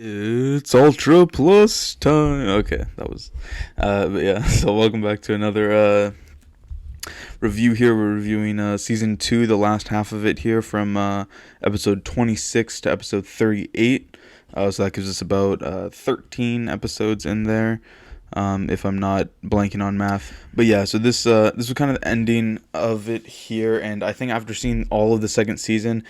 It's Ultra Plus time. Okay, that was, but yeah. So welcome back to another review. Here we're reviewing season two, the last half of it here from episode 26 to episode 38. So that gives us about 13 episodes in there, if I'm not blanking on math. But yeah, so this was kind of the ending of it here, and I think after seeing all of the second season,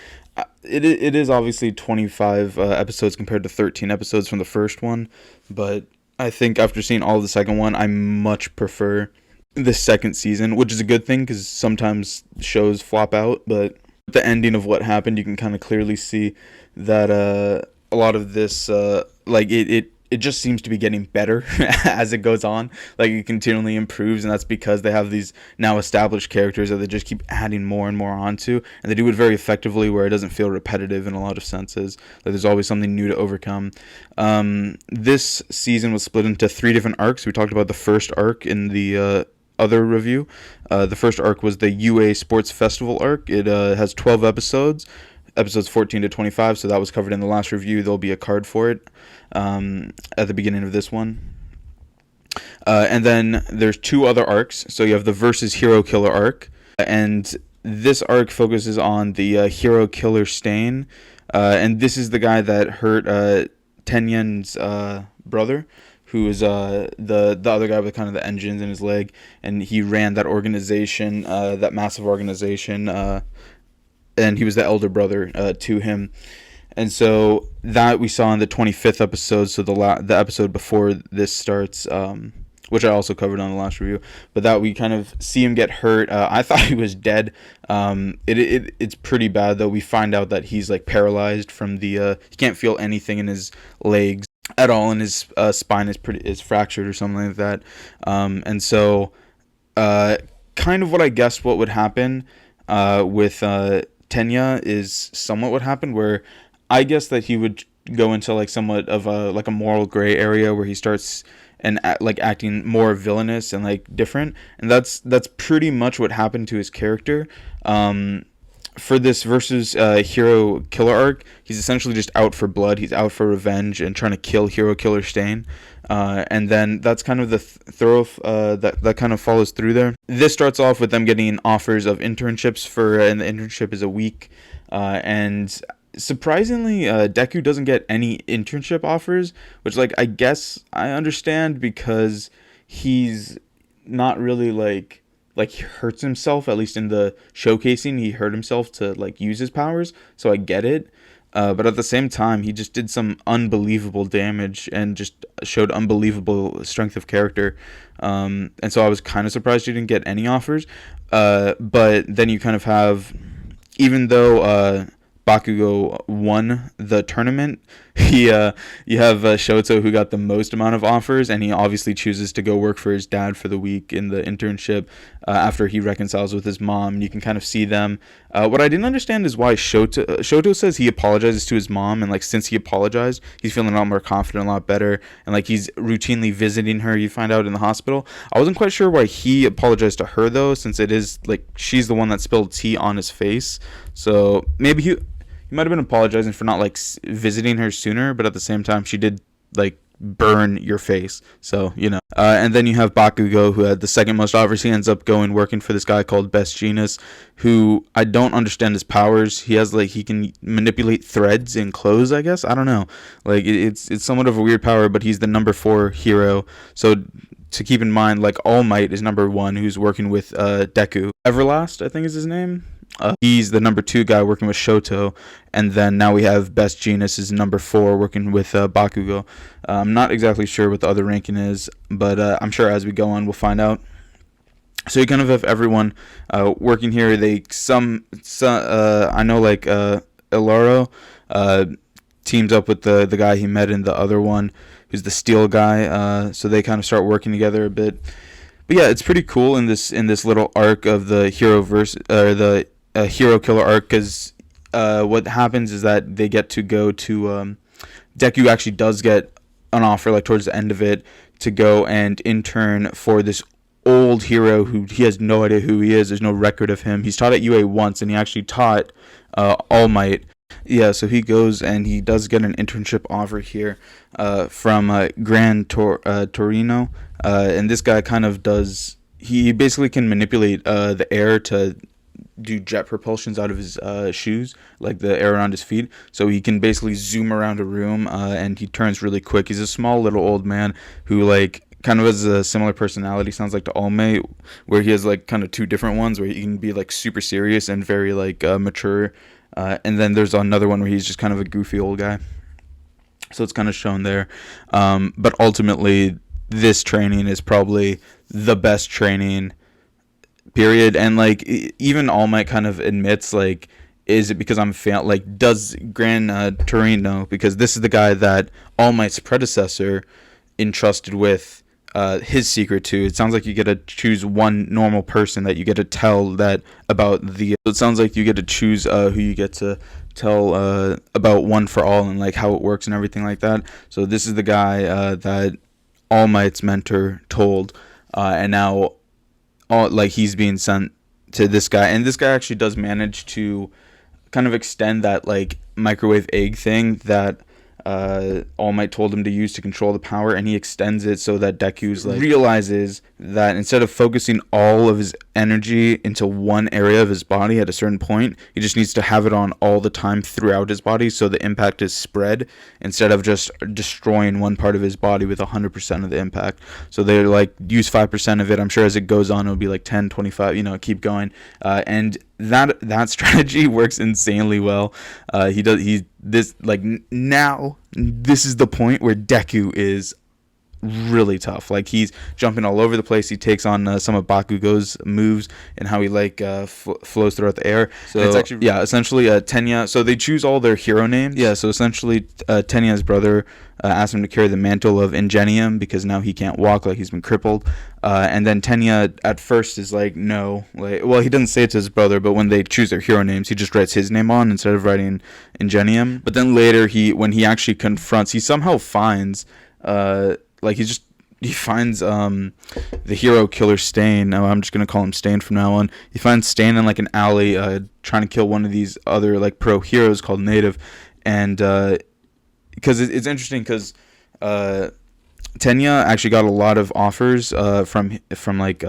it is obviously 25 episodes compared to 13 episodes from the first one, but I think after seeing all of the second one, I much prefer the second season, which is a good thing because sometimes shows flop out, but the ending of what happened, you can kind of clearly see that a lot of this, it just seems to be getting better as it goes on. Like, it continually improves, and that's because they have these now established characters that they just keep adding more and more onto, and they do it very effectively where it doesn't feel repetitive in a lot of senses. Like, there's always something new to overcome. This season was split into three different arcs. We talked about the first arc in the other review. The first arc was the UA Sports Festival arc. It has 12 episodes 14 to 25, so that was covered in the last review. There'll be a card for it at the beginning of this one. And then there's two other arcs. So you have the Versus Hero Killer arc, and this arc focuses on the Hero Killer Stain, and this is the guy that hurt Tenyen's brother, who is the other guy with kind of the engines in his leg, and he ran that organization, that massive organization, and he was the elder brother to him. And so that we saw in the 25th episode, so the episode before this starts, which I also covered on the last review, but that we kind of see him get hurt. I thought he was dead. It's pretty bad, though. We find out that he's like paralyzed from the he can't feel anything in his legs at all, and his spine is fractured or something like that. And so kind of what I guessed what would happen with Tenya is somewhat what happened, where I guess that he would go into like somewhat of a moral gray area where he starts and acting more villainous and like different, and that's pretty much what happened to his character. For this Versus Hero Killer arc, he's essentially just out for blood. He's out for revenge and trying to kill Hero Killer Stain. And then that's kind of the that kind of follows through there. This starts off with them getting offers of internships and the internship is a week. And surprisingly, Deku doesn't get any internship offers, which, like, I guess I understand because he's not really like he hurts himself. At least in the showcasing, he hurt himself to like use his powers, so I get it. But at the same time, he just did some unbelievable damage and just showed unbelievable strength of character. And so I was kind of surprised he didn't get any offers. But then you kind of have, even though Bakugo won the tournament, you have Shoto, who got the most amount of offers, and he obviously chooses to go work for his dad for the week in the internship after he reconciles with his mom. And you can kind of see them. What I didn't understand is why Shoto says he apologizes to his mom, and like since he apologized, he's feeling a lot more confident, a lot better, and like he's routinely visiting her. You find out in the hospital. I wasn't quite sure why he apologized to her though, since it is like she's the one that spilled tea on his face. So maybe he might have been apologizing for not like visiting her sooner, but at the same time, she did like burn your face. So, you know. And then you have Bakugo, who had the second most offers. He ends up working for this guy called Best Jeanist, who I don't understand his powers. He has like, he can manipulate threads in clothes, I guess. I don't know. Like, it's somewhat of a weird power, but he's the number 4 hero. So to keep in mind, like, All Might is number 1, who's working with Deku. Everlast, I think is his name. He's the number 2 guy working with Shoto, and then now we have Best Jeanist is number 4 working with Bakugo. I'm not exactly sure what the other ranking is, but I'm sure as we go on we'll find out. So you kind of have everyone working here. I know like Ilaro teams up with the guy he met in the other one, who's the steel guy. So they kind of start working together a bit. But yeah, it's pretty cool in this little arc of the Hero Killer arc, because what happens is that they get to go to Deku actually does get an offer like towards the end of it to go and intern for this old hero who he has no idea who he is. There's no record of him. He's taught at UA once, and he actually taught All Might Yeah, so he goes and he does get an internship offer here from Torino. And this guy kind of does. He basically can manipulate the air to do jet propulsions out of his shoes, like the air around his feet. So he can basically zoom around a room, and he turns really quick. He's a small little old man who like kind of has a similar personality. Sounds like to All Might, where he has like kind of two different ones, where he can be like super serious and very like mature, and then there's another one where he's just kind of a goofy old guy. So it's kind of shown there, but ultimately this training is probably the best training period. And like even All Might kind of admits like, is it because I'm like, does Gran Torino, because this is the guy that All Might's predecessor entrusted with his secret to. It sounds like you get to choose one normal person that you get to tell that about the. So it sounds like you get to choose who you get to tell about One for All and like how it works and everything like that. So this is the guy that All Might's mentor told, and now all like he's being sent to this guy, and this guy actually does manage to kind of extend that like microwave egg thing that All Might told him to use to control the power, and he extends it so that Deku's like realizes that instead of focusing all of his energy into one area of his body at a certain point, he just needs to have it on all the time throughout his body, so the impact is spread instead of just destroying one part of his body with 100% of the impact. So they like use 5% of it. I'm sure as it goes on it'll be like 10, 25, keep going, and that strategy works insanely well. Now this is the point where Deku is really tough. Like he's jumping all over the place. He takes on some of Bakugo's moves and how he like flows throughout the air. So and it's actually essentially Tenya. So they choose all their hero names. Yeah. So essentially Tenya's brother asked him to carry the mantle of Ingenium because now he can't walk, like he's been crippled. And then Tenya at first is like, no, like, well, he doesn't say it to his brother, but when they choose their hero names, he just writes his name on instead of writing Ingenium. But then later when he actually confronts, he somehow finds he finds the hero killer Stain. I'm just gonna call him Stain from now on. He finds Stain in like an alley trying to kill one of these other like pro heroes called Native, and because it's interesting because Tenya actually got a lot of offers from like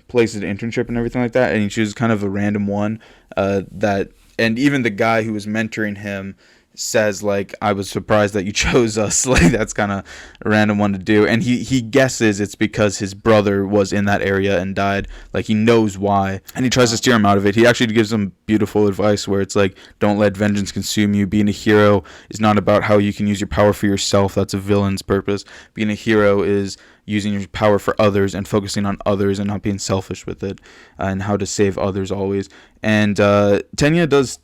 places to internship and everything like that, and he chooses kind of a random one that, and even the guy who was mentoring him says like, I was surprised that you chose us. Like that's kind of a random one to do, and he guesses it's because his brother was in that area and died. Like he knows why, and he tries to steer him out of it. He actually gives him beautiful advice where it's like, don't let vengeance consume you. Being a hero is not about how you can use your power for yourself. That's a villain's purpose. Being a hero is using your power for others and focusing on others and not being selfish with it, and how to save others always. And Tenya does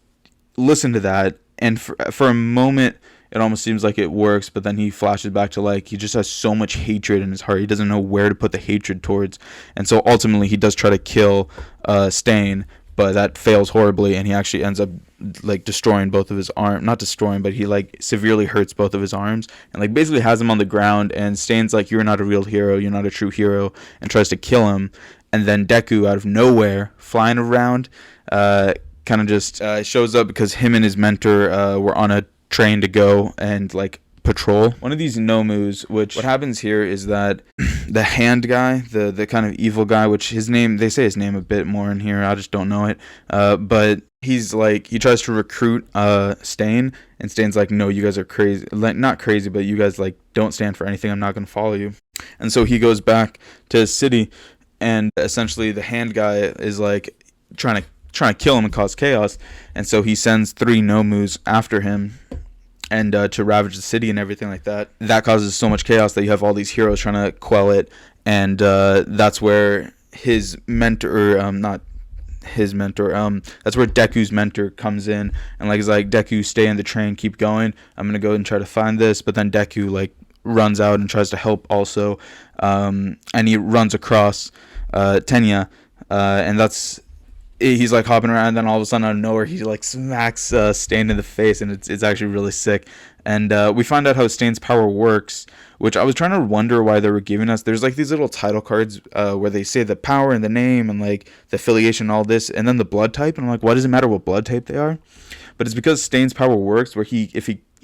listen to that, and for a moment it almost seems like it works, but then he flashes back to like he just has so much hatred in his heart. He doesn't know where to put the hatred towards, and so ultimately he does try to kill Stain, but that fails horribly, and he actually ends up like destroying both of his arms. Not destroying, but he like severely hurts both of his arms and like basically has him on the ground, and Stain's like, you're not a real hero, you're not a true hero, and tries to kill him. And then Deku out of nowhere, flying around, kind of just shows up because him and his mentor were on a train to go and like patrol one of these Nomus. Which what happens here is that the hand guy, the kind of evil guy, which his name, they say his name a bit more in here, I just don't know it, but he's like, he tries to recruit Stain, and Stain's like, no, you guys are crazy, like not crazy, but you guys like don't stand for anything, I'm not gonna follow you. And so he goes back to his city, and essentially the hand guy is like trying to kill him and cause chaos, and so he sends 3 Nomus after him and to ravage the city and everything like that. That causes so much chaos that you have all these heroes trying to quell it, and that's where his mentor, that's where Deku's mentor comes in, and like is like, Deku, stay in the train, keep going, I'm gonna go and try to find this. But then Deku like runs out and tries to help also, and he runs across Tenya, and he's like hopping around, and then all of a sudden out of nowhere he like smacks Stain in the face, and it's actually really sick. And we find out how Stain's power works, which I was trying to wonder why they were giving us. There's like these little title cards where they say the power and the name and like the affiliation and all this, and then the blood type, and I'm like, why does it matter what blood type they are? but it's because Stain's power works where he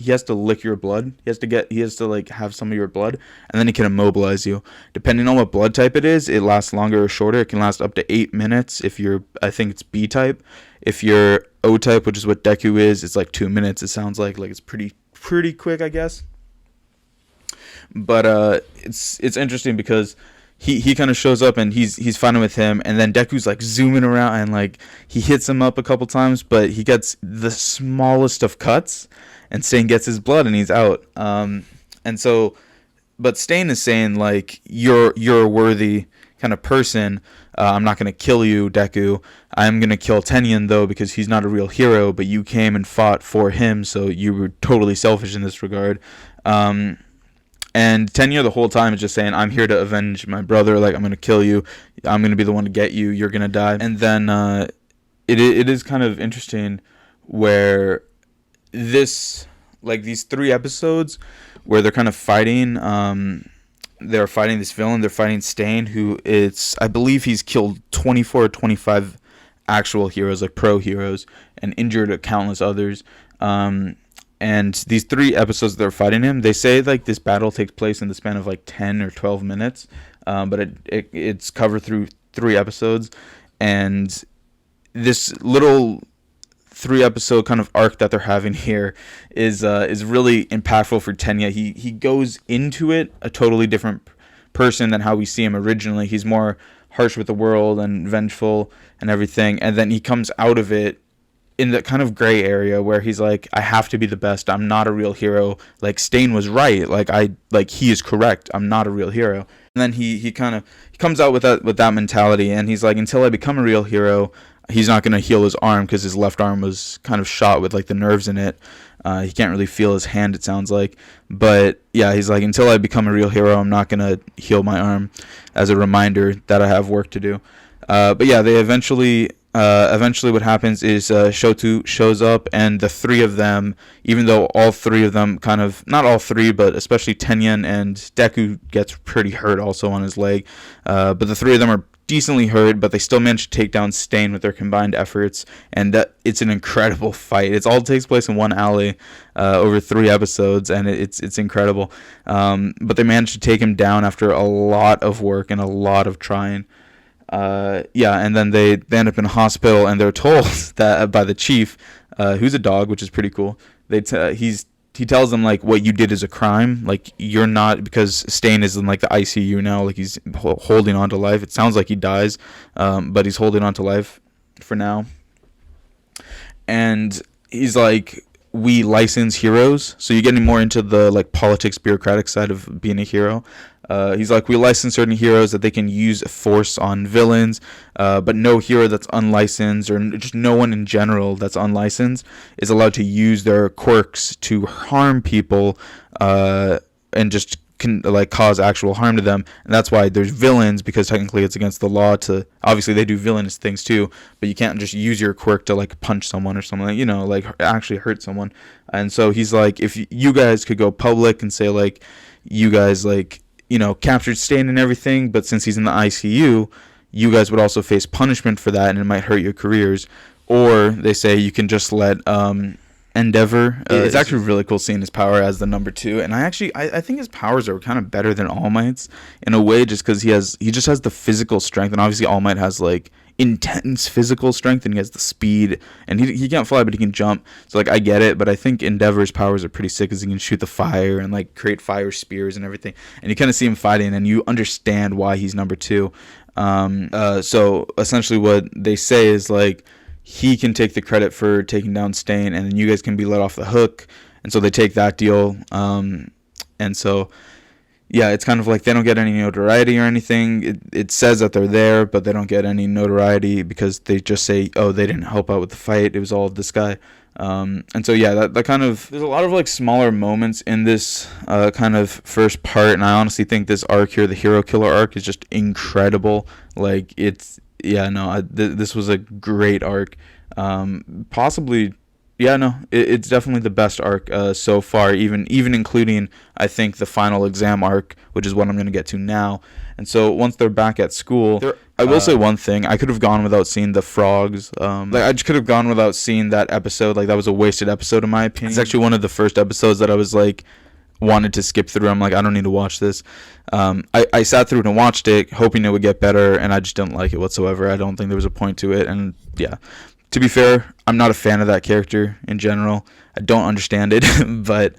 has to lick your blood. He has to like have some of your blood, and then he can immobilize you. Depending on what blood type it is, it lasts longer or shorter. It can last up to 8 minutes if you're, I think it's B type. If you're O type, which is what Deku is, it's like 2 minutes. It sounds like it's pretty quick, I guess. But it's interesting because he kind of shows up and he's fighting with him, and then Deku's like zooming around and like he hits him up a couple times, but he gets the smallest of cuts, and Stain gets his blood and he's out. And so, but Stain is saying like you're a worthy kind of person. I'm not gonna kill you, Deku. I'm gonna kill Tenyen though because he's not a real hero, but you came and fought for him, so you were totally selfish in this regard. And Tenyo the whole time is just saying, I'm here to avenge my brother. Like, I'm going to kill you. I'm going to be the one to get you. You're going to die. And then it is kind of interesting where these 3 episodes where they're kind of fighting, they're fighting this villain. They're fighting Stain, who I believe he's killed 24 or 25 actual heroes, like pro heroes, and injured countless others. And these 3 episodes they're fighting him, they say like this battle takes place in the span of like 10 or 12 minutes, but it's covered through 3 episodes, and this little 3 episode kind of arc that they're having here is really impactful for Tenya. He goes into it a totally different person than how we see him originally. He's more harsh with the world and vengeful and everything, and then he comes out of it in that kind of gray area where he's like, I have to be the best. I'm not a real hero. Like, Stain was right. He is correct. I'm not a real hero. And then he comes out with that mentality, and he's like, until I become a real hero, he's not going to heal his arm because his left arm was kind of shot with like the nerves in it. He can't really feel his hand, it sounds like. But yeah, he's like, until I become a real hero, I'm not going to heal my arm, as a reminder that I have work to do. But yeah, they eventually what happens is Shoto shows up, and the 3 of them, even though all 3 of them kind of, not all 3, but especially Tenyen and Deku gets pretty hurt also on his leg, but the 3 of them are decently hurt, but they still manage to take down Stain with their combined efforts, and it's an incredible fight. It all takes place in one alley over 3 episodes, and it's incredible. But they managed to take him down after a lot of work and a lot of trying. And then they end up in a hospital, and they're told that by the chief, who's a dog, which is pretty cool. He tells them like, what you did is a crime. Like, you're not, because Stain is in like the ICU now. Like, he's holding on to life. It sounds like he dies, but he's holding on to life for now. And he's like, we license heroes, so you're getting more into the like politics, bureaucratic side of being a hero. He's like, we license certain heroes that they can use force on villains, but no hero that's unlicensed, or just no one in general that's unlicensed, is allowed to use their quirks to harm people, and just can like cause actual harm to them. And that's why there's villains, because technically it's against the law to, obviously they do villainous things too, but you can't just use your quirk to like punch someone or something, like actually hurt someone. And so he's like, if you guys could go public and say like, you guys like, captured Stain and everything, but since he's in the ICU, you guys would also face punishment for that, and it might hurt your careers. Or they say you can just let Endeavor. It's actually really cool seeing his power as the number 2, and I think his powers are kind of better than All Might's in a way, just because he just has the physical strength, and obviously All Might has like intense physical strength, and he has the speed, and he can't fly, but he can jump. So like, I get it, but I think Endeavor's powers are pretty sick, because he can shoot the fire and like create fire spears and everything, and you kind of see him fighting, and you understand why he's number 2. So essentially what they say is like, he can take the credit for taking down Stain, and then you guys can be let off the hook. And so they take that deal. And so, yeah, it's kind of like they don't get any notoriety or anything. It says that they're there, but they don't get any notoriety because they just say, oh, they didn't help out with the fight. It was all this guy. And so, yeah, that kind of, there's a lot of like smaller moments in this kind of first part. And I honestly think this arc here, the Hero Killer arc, is just incredible. Like, this was a great arc. Possibly yeah, no, it's definitely the best arc so far, even including, I think, the final exam arc, which is what I'm going to get to now. And so once they're back at school, I will say one thing: I could have gone without seeing the frogs. Like I just could have gone without seeing that episode. Like that was a wasted episode in my opinion. It's actually one of the first episodes that I was like wanted to skip through. I'm like, I don't need to watch this. I sat through it and watched it, hoping it would get better, and I just didn't like it whatsoever. I don't think there was a point to it, and yeah. To be fair, I'm not a fan of that character in general. I don't understand it, but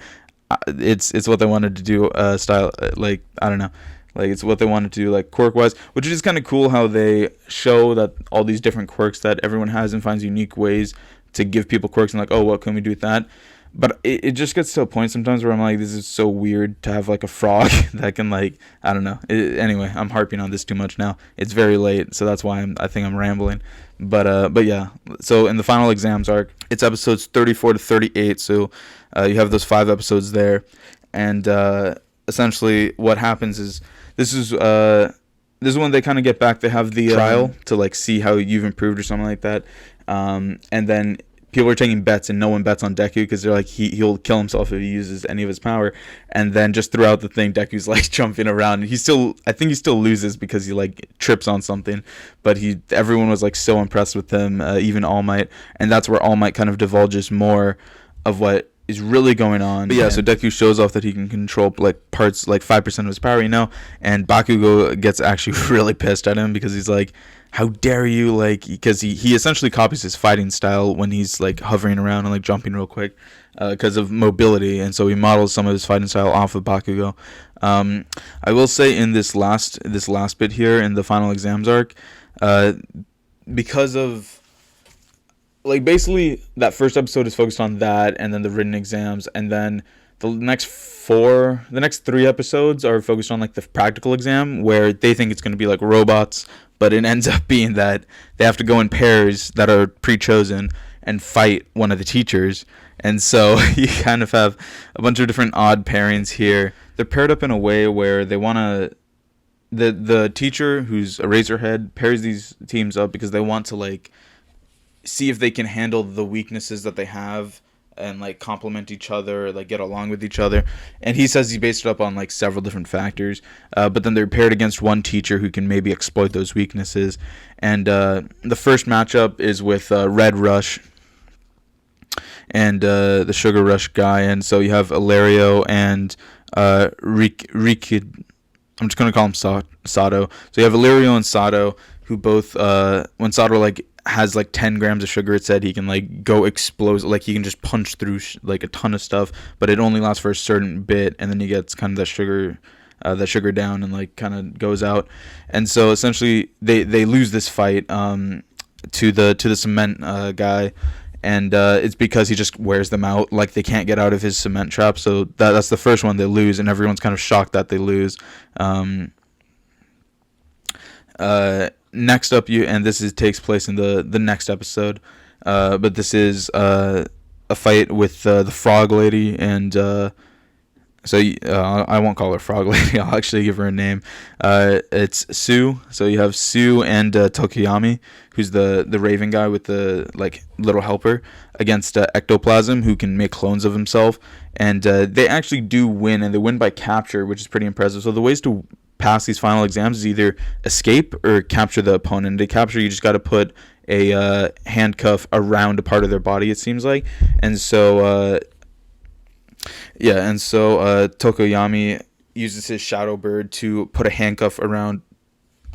it's what they wanted to do. Style, like I don't know, like it's what they wanted to do, like quirk wise, which is kind of cool how they show that all these different quirks that everyone has and finds unique ways to give people quirks and like, oh, what can we do with that? But it just gets to a point sometimes where I'm like, this is so weird to have like a frog that can like, I don't know. Anyway, I'm harping on this too much now. It's very late, so that's why I think I'm rambling. But yeah. So in the final exams arc, it's episodes 34 to 38. So you have those 5 episodes there, and essentially what happens is this is when they kind of get back. They have the trial to like see how you've improved or something like that, and then people are taking bets, and no one bets on Deku because they're like he'll kill himself if he uses any of his power. And then just throughout the thing, Deku's like jumping around, and I think he still loses because he like trips on something. But everyone was like so impressed with him, even All Might, and that's where All Might kind of divulges more of what is really going on. But yeah, so Deku shows off that he can control like parts, like 5% of his power, and Bakugo gets actually really pissed at him because he's like, how dare you, like, because he essentially copies his fighting style when he's like hovering around and like jumping real quick because of mobility, and so he models some of his fighting style off of Bakugo. I will say in this last bit here in the final exams arc, because of like basically that first episode is focused on that, and then the written exams, and then the next 3 episodes are focused on like the practical exam, where they think it's going to be like robots, but it ends up being that they have to go in pairs that are pre-chosen and fight one of the teachers. And so you kind of have a bunch of different odd pairings here. They're paired up in a way where they want to, the teacher who's Eraserhead pairs these teams up because they want to like see if they can handle the weaknesses that they have and like complement each other, like get along with each other. And he says he based it up on like several different factors, but then they're paired against one teacher who can maybe exploit those weaknesses. And the first matchup is with Red Rush and the Sugar Rush guy, and so you have Ilario and Rikid. I'm just gonna call him Sato. So you have Ilario and Sato, who both when Sato like has like 10 grams of sugar, it said he can like go explode, like he can just punch through like a ton of stuff, but it only lasts for a certain bit, and then he gets kind of that sugar down and like kind of goes out. And so essentially they lose this fight to the cement guy, and it's because he just wears them out, like they can't get out of his cement trap. So that's the first one they lose, and everyone's kind of shocked that they lose. Next up, takes place in the next episode, but this is a fight with the Frog Lady, and I won't call her Frog Lady. I'll actually give her a name. It's Sue. So you have Sue and Tokoyami, who's the Raven guy with the like little helper, against Ectoplasm, who can make clones of himself, and they actually do win, and they win by capture, which is pretty impressive. So the ways to pass these final exams is either escape or capture the opponent. To capture, you just got to put a handcuff around a part of their body, it seems like. And so Tokoyami uses his Shadow Bird to put a handcuff around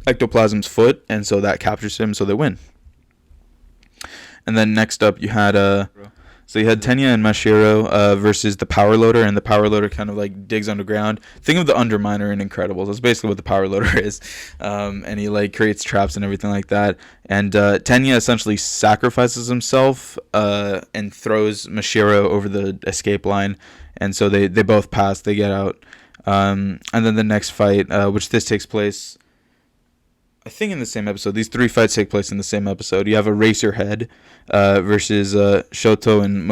Ectoplasm's foot, and so that captures him, so they win. And then next up you had Tenya and Mashiro versus the Power Loader, and the Power Loader kind of like digs underground. Think of the Underminer in Incredibles. That's basically what the Power Loader is. And he like creates traps and everything like that. And Tenya essentially sacrifices himself and throws Mashiro over the escape line, and so they both pass. They get out. And then the next fight, which this takes place, I think in the same episode. These 3 fights take place in the same episode. You have Eraserhead versus Shoto and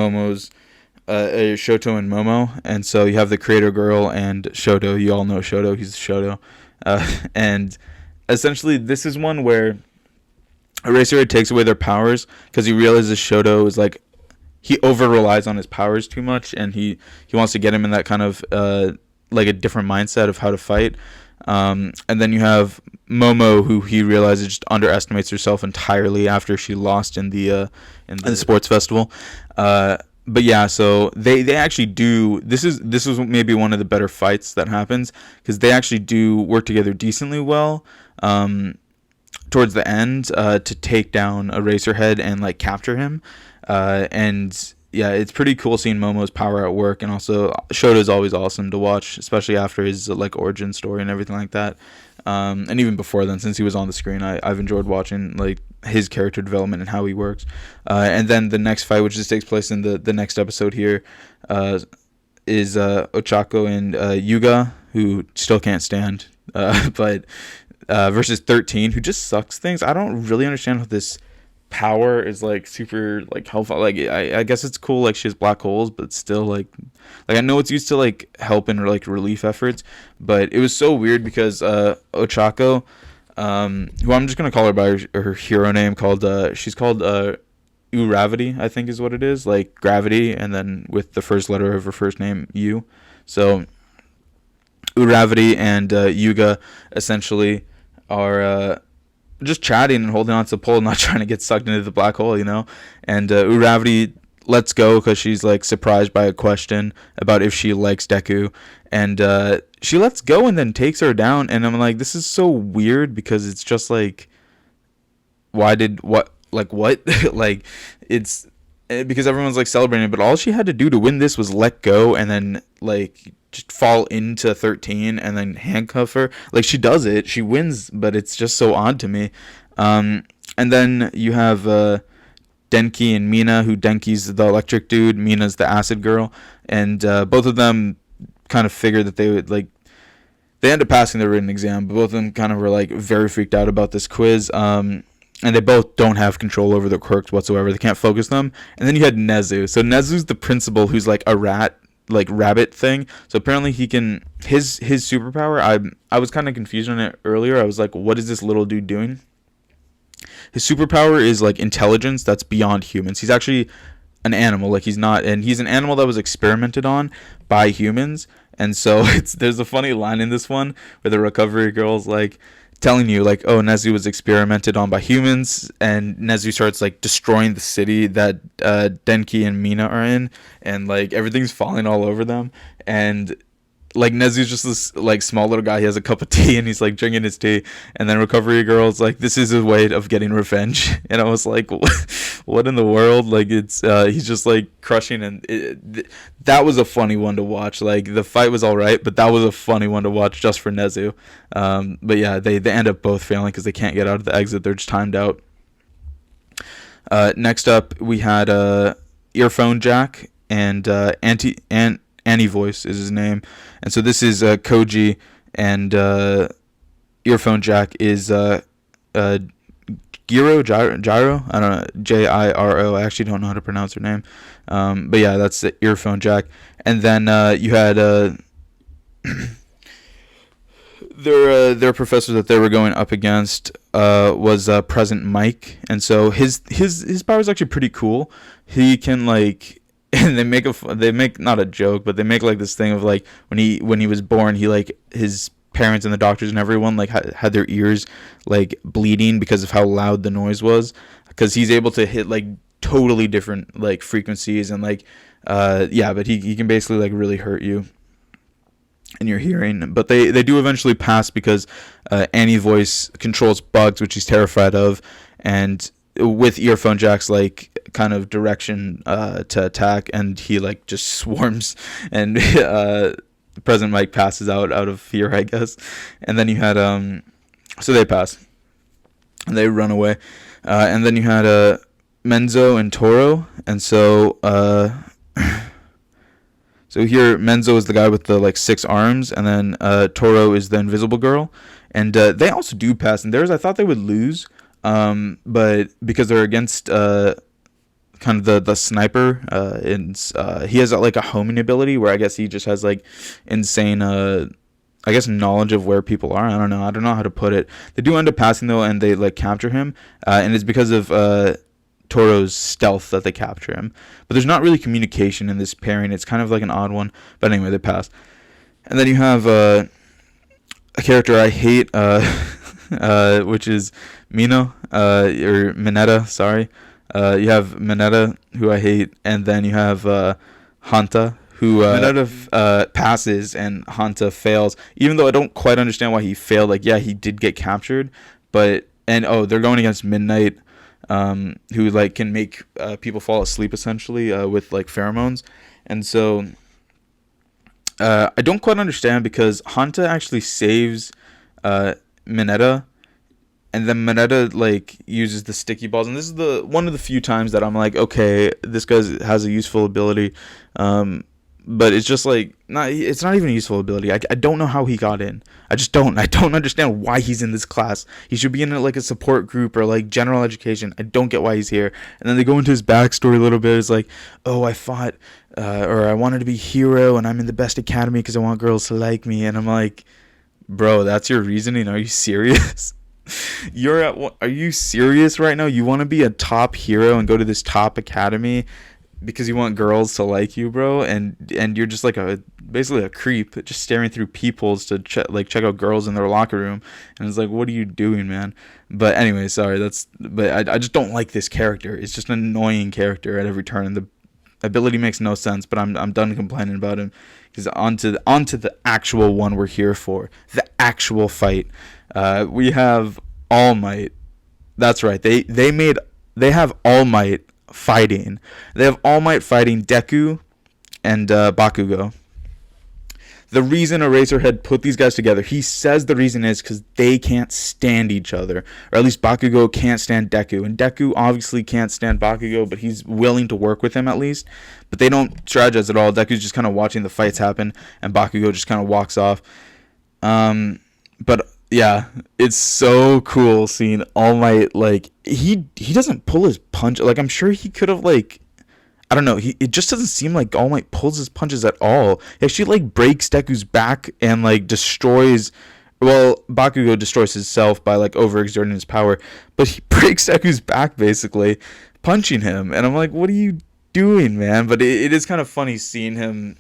Momo, and so you have the Creator Girl and Shoto. You all know Shoto. He's Shoto, and essentially this is one where Eraserhead takes away their powers because he realizes Shoto is like he over relies on his powers too much, and he wants to get him in that kind of like a different mindset of how to fight. And then you have Momo, who he realizes just underestimates herself entirely after she lost in the sports festival. But yeah, so they actually do. This is maybe one of the better fights that happens, because they actually do work together decently well. Towards the end, to take down Eraserhead and like capture him, and yeah, it's pretty cool seeing Momo's power at work. And also Shota's always awesome to watch, especially after his like origin story and everything like that. And even before then, since he was on the screen, I've enjoyed watching like his character development and how he works. And then the next fight, which just takes place in the next episode here, is Ochako and Yuga, who still can't stand, but versus 13, who just sucks things. I don't really understand how this power is like super like helpful. Like I guess it's cool, like she has black holes, but still like I know it's used to like help in like relief efforts, but it was so weird because Ochako, who I'm just gonna call her by her hero name, called she's called Uravity, I think is what it is, like gravity, and then with the first letter of her first name, U. So Uravity and Yuga essentially are just chatting and holding on to the pole, not trying to get sucked into the black hole, you know. And Uravity lets go because she's like surprised by a question about if she likes Deku, and she lets go and then takes her down. And I'm like, this is so weird, because it's just like, why did what like what like it's because everyone's like celebrating, but all she had to do to win this was let go and then like just fall into 13 and then handcuff her. Like, she does it, she wins, but it's just so odd to me. And then you have Denki and Mina, who Denki's the electric dude, Mina's the acid girl, and both of them kind of figured that they would like, they ended up passing their written exam, but both of them kind of were like very freaked out about this quiz. And they both don't have control over their quirks whatsoever. They can't focus them. And then you had Nezu. So Nezu's the principal, who's like a rat, like rabbit thing. So apparently he can, his superpower, I was kind of confused on it earlier. I was like, what is this little dude doing? His superpower is like intelligence that's beyond humans. He's actually an animal, like he's not, and he's an animal that was experimented on by humans. And so there's a funny line in this one where the recovery girl's like telling you like, oh, Nezu was experimented on by humans, and Nezu starts like destroying the city that Denki and Mina are in, and like everything's falling all over them. And like Nezu's just this like small little guy. He has a cup of tea and he's like drinking his tea, and then recovery girl's like, this is a way of getting revenge. And I was like, what in the world? Like, it's he's just like crushing, and that was a funny one to watch. Like, the fight was all right, but that was a funny one to watch just for Nezu. But yeah, they end up both failing because they can't get out of the exit. They're just timed out. Next up, we had Earphone Jack and Annie Voice is his name. And so this is Koji, and Earphone Jack is Gyro, I don't know, Jiro. I actually don't know how to pronounce her name. But yeah, that's the Earphone Jack. And then you had their professor that they were going up against was Present Mike. And so his power is actually pretty cool. He can like, and they make not a joke, but they make like this thing of like when he was born, he like his parents and the doctors and everyone like had their ears like bleeding because of how loud the noise was, because he's able to hit like totally different like frequencies, and like yeah, but he can basically like really hurt you in your hearing. But they do eventually pass because Annie Voice controls bugs, which he's terrified of, and with Earphone Jack's like kind of direction to attack, and he like just swarms, and President Mike passes out of fear, I guess. And then you had so they pass and they run away, and then you had Menzo and Toro. And so so here Menzo is the guy with the like 6 arms, and then Toro is the invisible girl, and they also do pass. And theirs, I thought they would lose, but because they're against kind of the sniper, and he has like a homing ability where I guess he just has like insane I guess knowledge of where people are. I don't know how to put it. They do end up passing though, and they like capture him, and it's because of Toro's stealth that they capture him. But there's not really communication in this pairing. It's kind of like an odd one. But anyway, they pass. And then you have a character I hate, which is Mino, or Mineta, sorry. You have Mineta, who I hate, and then you have Hanta, who Mineta passes and Hanta fails. Even though I don't quite understand why he failed. Like, yeah, he did get captured, but they're going against Midnight, who like can make people fall asleep essentially with like pheromones, and so I don't quite understand because Hanta actually saves Mineta. And then Mineta like uses the sticky balls, and this is the one of the few times that I'm like, okay, this guy has a useful ability, but it's just like it's not even a useful ability. I don't know how he got in. I don't understand why he's in this class. He should be in like a support group or like general education. I don't get why he's here. And then they go into his backstory a little bit. It's like, oh, I fought or I wanted to be hero, and I'm in the best academy because I want girls to like me. And I'm like, bro, that's your reasoning? Are you serious? Are you serious right now? You want to be a top hero and go to this top academy because you want girls to like you, bro? And you're just like basically a creep, just staring through peepholes to check out girls in their locker room. And it's like, what are you doing, man? But anyway, sorry. But I just don't like this character. It's just an annoying character at every turn. And the ability makes no sense. But I'm done complaining about him. Because onto the actual one we're here for, the actual fight. We have All Might. That's right. They have All Might fighting. They have All Might fighting Deku and Bakugo. The reason Eraserhead put these guys together, he says the reason is because they can't stand each other. Or at least Bakugo can't stand Deku. And Deku obviously can't stand Bakugo, but he's willing to work with him at least. But they don't strategize at all. Deku's just kind of watching the fights happen, and Bakugo just kind of walks off. But yeah, it's so cool seeing All Might, like, he doesn't pull his punch. Like, I'm sure he could have, like, I don't know. It just doesn't seem like All Might pulls his punches at all. He actually, like, breaks Deku's back and, like, destroys... Well, Bakugo destroys himself by, like, overexerting his power. But he breaks Deku's back, basically, punching him. And I'm like, what are you doing, man? But it is kind of funny seeing him...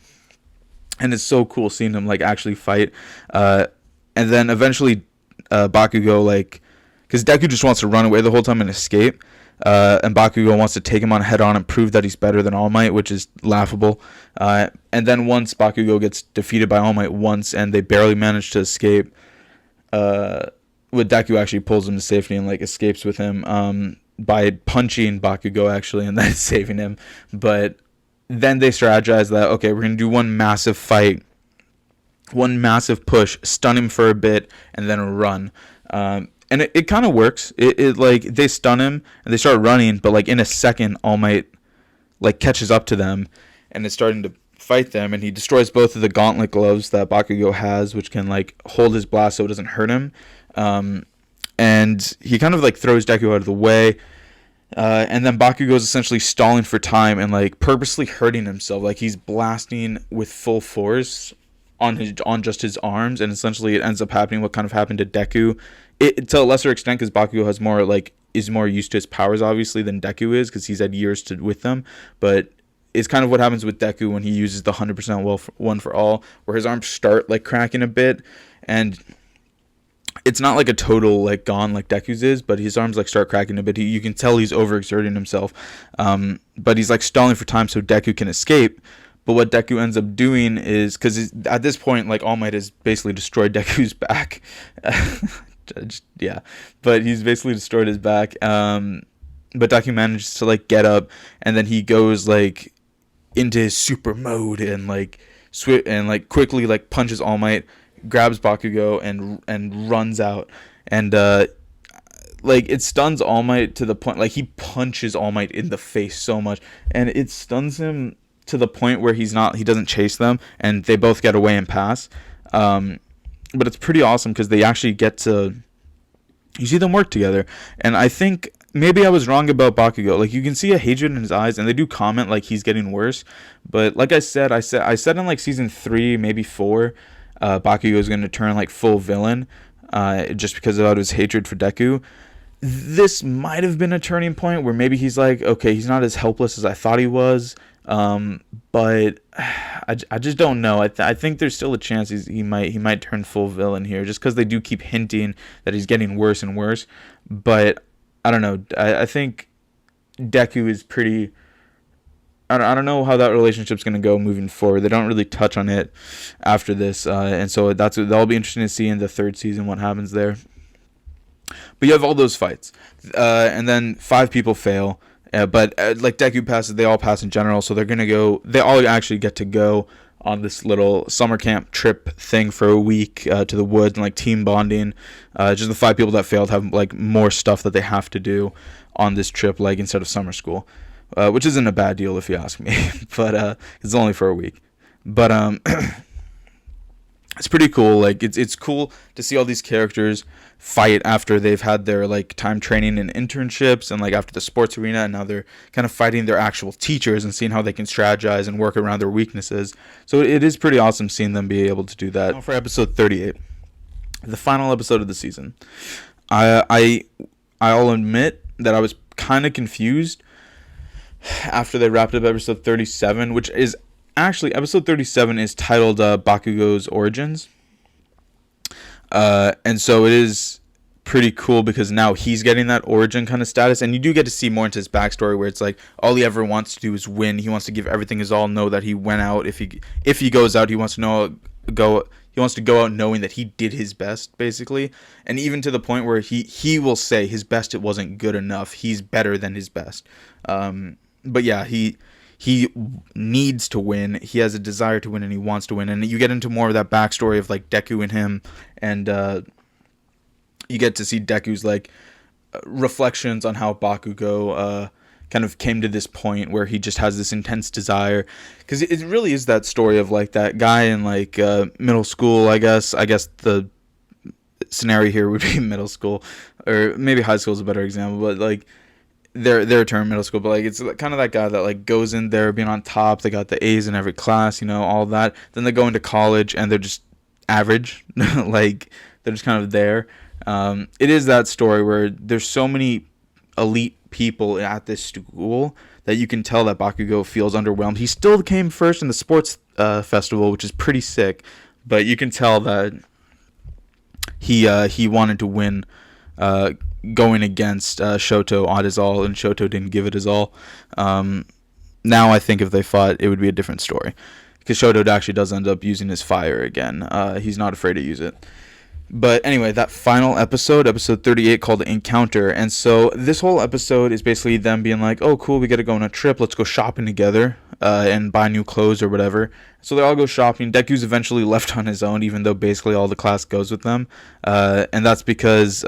And it's so cool seeing him, like, actually fight. And then eventually Bakugo, like... Because Deku just wants to run away the whole time and escape. And Bakugo wants to take him on head on and prove that he's better than All Might, which is laughable. And then once Bakugo gets defeated by All Might once and they barely manage to escape, Deku actually pulls him to safety and like escapes with him by punching Bakugo actually and then saving him. But then they strategize that, okay, we're going to do one massive fight, one massive push, stun him for a bit, and then run. And it kind of works. It like they stun him and they start running, but like in a second, All Might like catches up to them and is starting to fight them, and he destroys both of the gauntlet gloves that Bakugo has, which can like hold his blast so it doesn't hurt him. And he kind of like throws Deku out of the way. And then Bakugo is essentially stalling for time and like purposely hurting himself, like he's blasting with full force on just his arms, and essentially it ends up happening what kind of happened to Deku. It to a lesser extent, because Bakugo has more like is more used to his powers obviously than Deku is, because he's had years with them. But it's kind of what happens with Deku when he uses the 100% one for all, where his arms start like cracking a bit, and it's not like a total like gone like Deku's is, but his arms like start cracking a bit. You can tell he's overexerting himself, but he's like stalling for time so Deku can escape. But what Deku ends up doing is, because at this point like All Might has basically destroyed Deku's back. Yeah, but he's basically destroyed his back. But Deku manages to like get up, and then he goes like into his super mode and like quickly like punches All Might, grabs Bakugo and runs out, and like it stuns All Might to the point like he punches All Might in the face so much, and it stuns him to the point where he doesn't chase them, and they both get away and pass. But it's pretty awesome because they actually get to, you see them work together. And I think maybe I was wrong about Bakugo. Like, you can see a hatred in his eyes, and they do comment like he's getting worse. But like I said in like season 3, maybe 4, Bakugo is going to turn like full villain, just because of his hatred for Deku. this might have been a turning point where maybe he's like, okay, he's not as helpless as I thought he was. But I just don't know. I think there's still a chance he might turn full villain here, just because they do keep hinting that he's getting worse and worse. But I don't know. I think Deku is pretty. I don't know how that relationship's going to go moving forward. They don't really touch on it after this, and so that'll be interesting to see in the third season what happens there. But you have all those fights, and then 5 people fail. But like Deku passes, they all pass in general, so they're gonna go. They all actually get to go on this little summer camp trip thing for a week to the woods and like team bonding. Just the 5 people that failed have like more stuff that they have to do on this trip, like instead of summer school, which isn't a bad deal if you ask me. But it's only for a week. But it's pretty cool. Like it's cool to see all these characters fight after they've had their like time training and internships and like after the sports arena, and now they're kind of fighting their actual teachers and seeing how they can strategize and work around their weaknesses. So it is pretty awesome seeing them be able to do that. Now for episode 38, the final episode of the season, I'll admit that I was kind of confused after they wrapped up episode 37, which is actually episode 37 is titled Bakugo's Origins. And so it is pretty cool because now he's getting that origin kind of status, and you do get to see more into his backstory where it's like all he ever wants to do is win. He wants to give everything his all, know that he went out. If he goes out, he wants to go out knowing that he did his best, basically. And even to the point where he will say his best, it wasn't good enough. He's better than his best. But yeah, he needs to win. He has a desire to win, and he wants to win. And you get into more of that backstory of like Deku and him, and you get to see Deku's like reflections on how Bakugo kind of came to this point where he just has this intense desire. Because it really is that story of like that guy in like middle school. I guess the scenario here would be middle school, or maybe high school is a better example. But like their term middle school, but like it's kind of that guy that like goes in there being on top. They got the A's in every class, all that. Then they go into college and they're just average. Like they're just kind of there. It is that story where there's so many elite people at this school that you can tell that Bakugo feels underwhelmed. He still came first in the sports festival, which is pretty sick, but you can tell that he wanted to win going against Shoto on his all, and Shoto didn't give it his all. Now I think if they fought, it would be a different story, because Shoto actually does end up using his fire again. He's not afraid to use it. But anyway, that final episode 38, called Encounter. And so this whole episode is basically them being like, oh, cool, we got to go on a trip. Let's go shopping together and buy new clothes or whatever. So they all go shopping. Deku's eventually left on his own, even though basically all the class goes with them. And that's because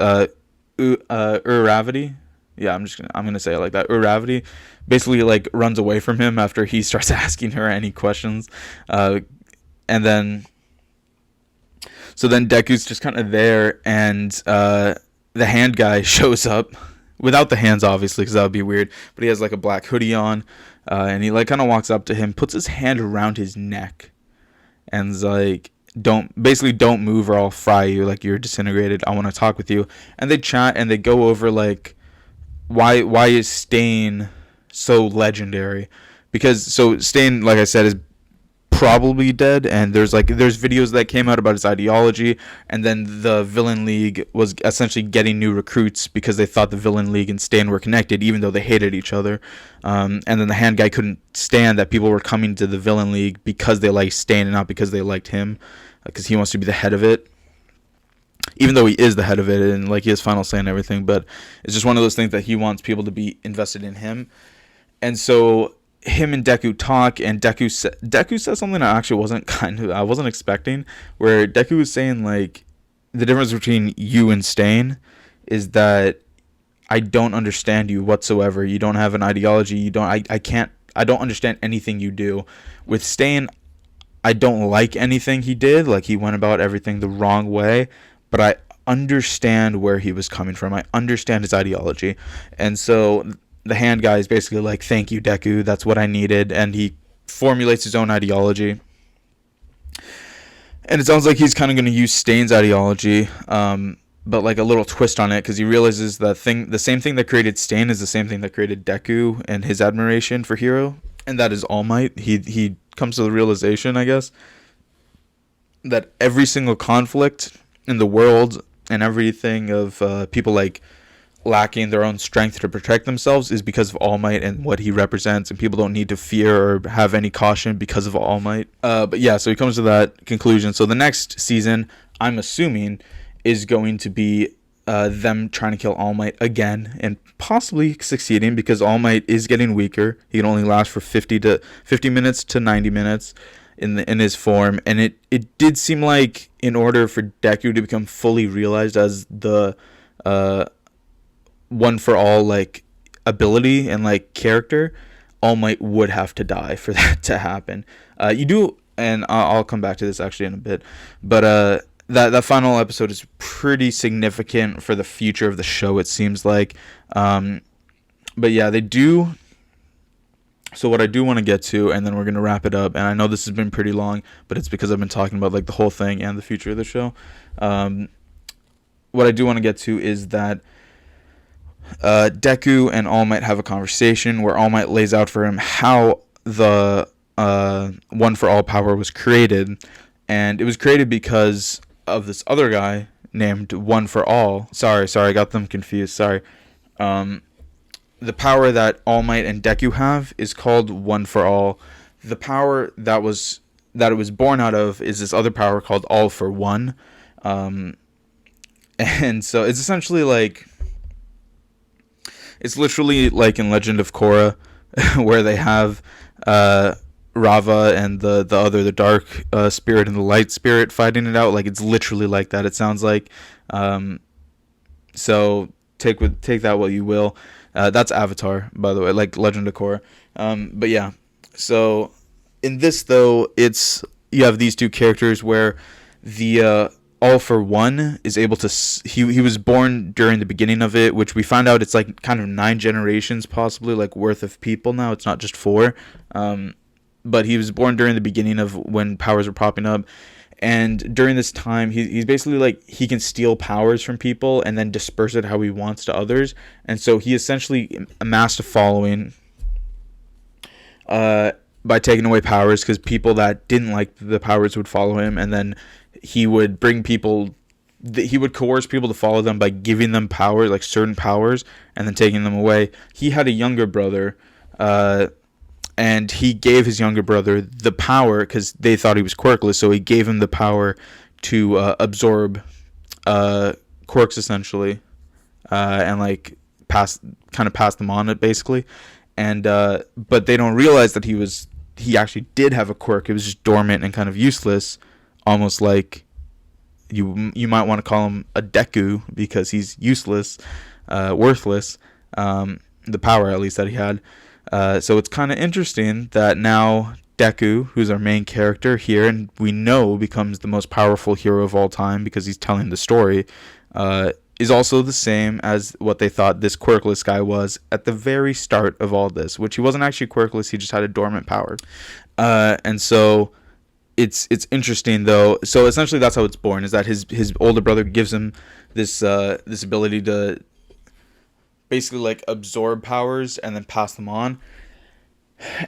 Uravity, yeah, I'm gonna say it like that. Uravity basically like runs away from him after he starts asking her any questions. And then Deku's just kind of there, and the hand guy shows up without the hands, obviously, because that would be weird. But he has like a black hoodie on, and he like kind of walks up to him, puts his hand around his neck, and is like, don't move or I'll fry you. Like, you're disintegrated. I want to talk with you. And they chat and they go over like why is Stain so legendary? Because so Stain, like I said, is probably dead, and there's videos that came out about his ideology, and then the Villain League was essentially getting new recruits because they thought the Villain League and Stain were connected, even though they hated each other. And then the hand guy couldn't stand that people were coming to the Villain League because they liked Stain and not because they liked him, because he wants to be the head of it, even though he is the head of it and like he has final say and everything. But it's just one of those things that he wants people to be invested in him. And so him and Deku talk, and Deku says something I wasn't expecting, where Deku was saying like, the difference between you and Stain is that I don't understand you whatsoever. You don't have an ideology. I don't understand anything you do. With Stain, I don't like anything he did. Like, he went about everything the wrong way, but I understand where he was coming from. I understand his ideology. And so the hand guy is basically like, thank you, Deku, that's what I needed. And he formulates his own ideology. And it sounds like he's kind of going to use Stain's ideology. but like a little twist on it, because he realizes the same thing that created Stain is the same thing that created Deku and his admiration for Hero, and that is All Might. He comes to the realization, I guess, that every single conflict in the world and everything of people like lacking their own strength to protect themselves is because of All Might and what he represents, and people don't need to fear or have any caution because of All Might. But yeah, so he comes to that conclusion. So the next season, I'm assuming, is going to be them trying to kill All Might again and possibly succeeding, because All Might is getting weaker. He can only last for 50 minutes to 90 minutes in his form, and it did seem like in order for Deku to become fully realized as the one for all like ability and like character, All Might would have to die for that to happen. You do, and I'll come back to this actually in a bit, but that final episode is pretty significant for the future of the show, it seems like. But yeah, they do. So what I do want to get to, and then we're going to wrap it up, and I know this has been pretty long, but it's because I've been talking about like the whole thing and the future of the show. What I do want to get to is that Deku and All Might have a conversation where All Might lays out for him how the One for All power was created, and it was created because of this other guy named One for All. Sorry, I got them confused. Sorry. The power that All Might and Deku have is called One for All. The power that it was born out of is this other power called All for One. And so it's essentially like, it's literally like in Legend of Korra, where they have Rava and the dark spirit and the light spirit fighting it out. Like, it's literally like that, it sounds like. So take that what you will. That's Avatar, by the way, like Legend of Korra. But yeah, so in this though, you have these two characters where the All for One is able to. He was born during the beginning of it, which we find out it's like kind of 9 generations possibly like worth of people now. It's not just 4. But he was born during the beginning of when powers were popping up. And during this time, he's basically like, he can steal powers from people and then disperse it how he wants to others. And so he essentially amassed a following by taking away powers, because people that didn't like the powers would follow him. And then he would he would coerce people to follow them by giving them powers, like certain powers, and then taking them away. He had a younger brother, and he gave his younger brother the power because they thought he was quirkless, so he gave him the power to absorb quirks essentially, and like pass them on it basically. And but they don't realize that he actually did have a quirk. It was just dormant and kind of useless, almost like you might want to call him a Deku, because he's useless, worthless. The power at least that he had. So it's kind of interesting that now Deku, who's our main character here, and we know becomes the most powerful hero of all time because he's telling the story, is also the same as what they thought this quirkless guy was at the very start of all this, which he wasn't actually quirkless, he just had a dormant power. And so it's interesting though. So essentially that's how it's born, is that his older brother gives him this ability to basically like absorb powers and then pass them on,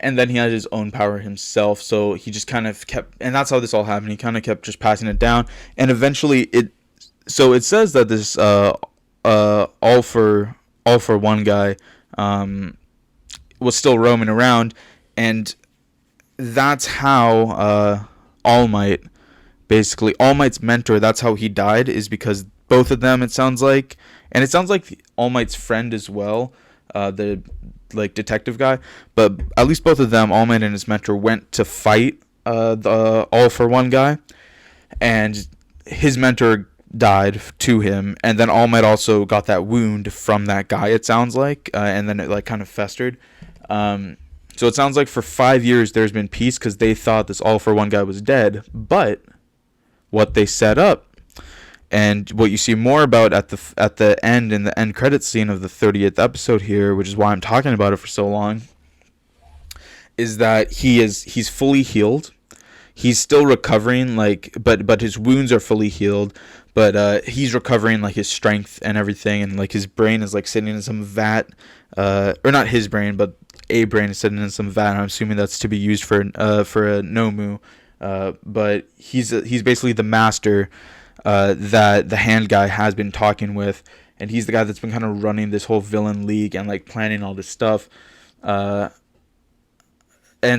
and then he had his own power himself. So he just kind of kept, and that's how this all happened, he kind of kept just passing it down, and eventually it says that this all for One guy was still roaming around, and that's how All Might's mentor, that's how he died, is because both of them, it sounds like, and it sounds like All Might's friend as well, the like detective guy, but at least both of them, All Might and his mentor, went to fight the All for One guy, and his mentor died to him, and then All Might also got that wound from that guy, it sounds like, and then it like kind of festered. So it sounds like for 5 years there's been peace because they thought this All for One guy was dead, but what they set up, and what you see more about at the end, in the end credits scene of the 30th episode here, which is why I'm talking about it for so long, is that he's fully healed. He's still recovering, like, but his wounds are fully healed, but he's recovering like his strength and everything, and like his brain is like sitting in some vat, or not his brain, but a brain is sitting in some vat. And I'm assuming that's to be used for a Nomu, but he's basically the master that the hand guy has been talking with, and he's the guy that's been kind of running this whole villain league and like planning all this stuff. And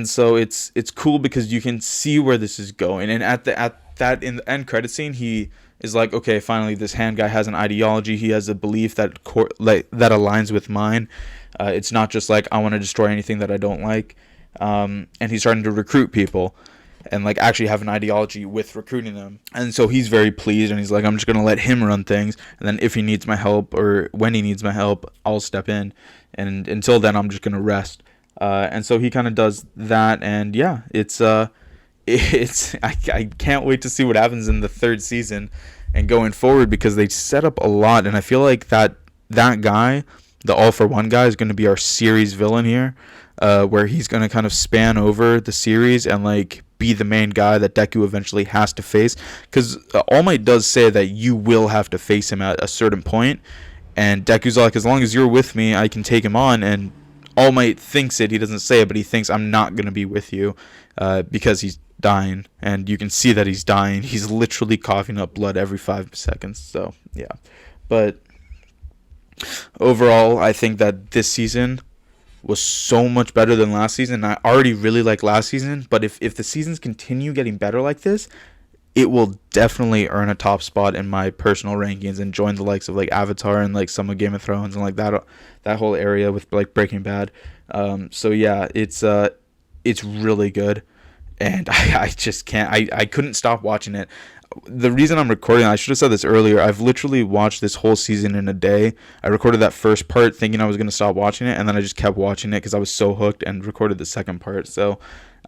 so it's cool because you can see where this is going. And at that in the end credit scene, he is like, okay, finally this hand guy has an ideology. He has a belief that that aligns with mine. It's not just like I want to destroy anything that I don't like. And he's starting to recruit people and like actually have an ideology with recruiting them. And so he's very pleased, and he's like, I'm just gonna let him run things, and then if he needs my help or when he needs my help, I'll step in. And until then, I'm just gonna rest. And so he kind of does that, and yeah, it's I can't wait to see what happens in the third season and going forward, because they set up a lot, and I feel like that guy, the All for One guy, is going to be our series villain here, where he's going to kind of span over the series and like be the main guy that Deku eventually has to face, because All Might does say that you will have to face him at a certain point, and Deku's like, as long as you're with me, I can take him on. And All Might thinks it. He doesn't say it, but he thinks, I'm not going to be with you, because he's dying. And you can see that he's dying. He's literally coughing up blood every 5 seconds. So, yeah. But overall, I think that this season was so much better than last season. I already really like last season, but if the seasons continue getting better like this, it will definitely earn a top spot in my personal rankings and join the likes of like Avatar and like some of Game of Thrones and like that whole area with like Breaking Bad. So yeah, it's really good, and I just can't. I couldn't stop watching it. The reason I'm recording, I should have said this earlier, I've literally watched this whole season in a day. I recorded that first part thinking I was going to stop watching it, and then I just kept watching it because I was so hooked, and recorded the second part. So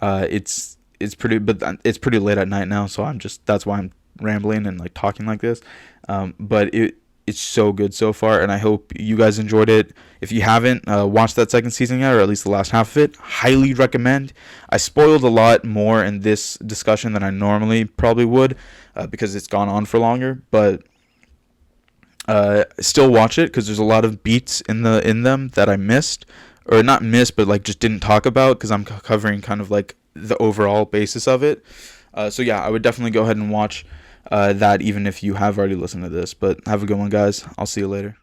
it's pretty late at night now, so that's why I'm rambling and like talking like this. But it's so good so far, and I hope you guys enjoyed it. If you haven't watched that second season yet, or at least the last half of it, highly recommend. I spoiled a lot more in this discussion than I normally probably would, because it's gone on for longer, but still watch it, because there's a lot of beats in them that I missed, or not missed, but like just didn't talk about, because I'm covering kind of like the overall basis of it. So yeah, I would definitely go ahead and watch that, even if you have already listened to this. But have a good one, guys. I'll see you later.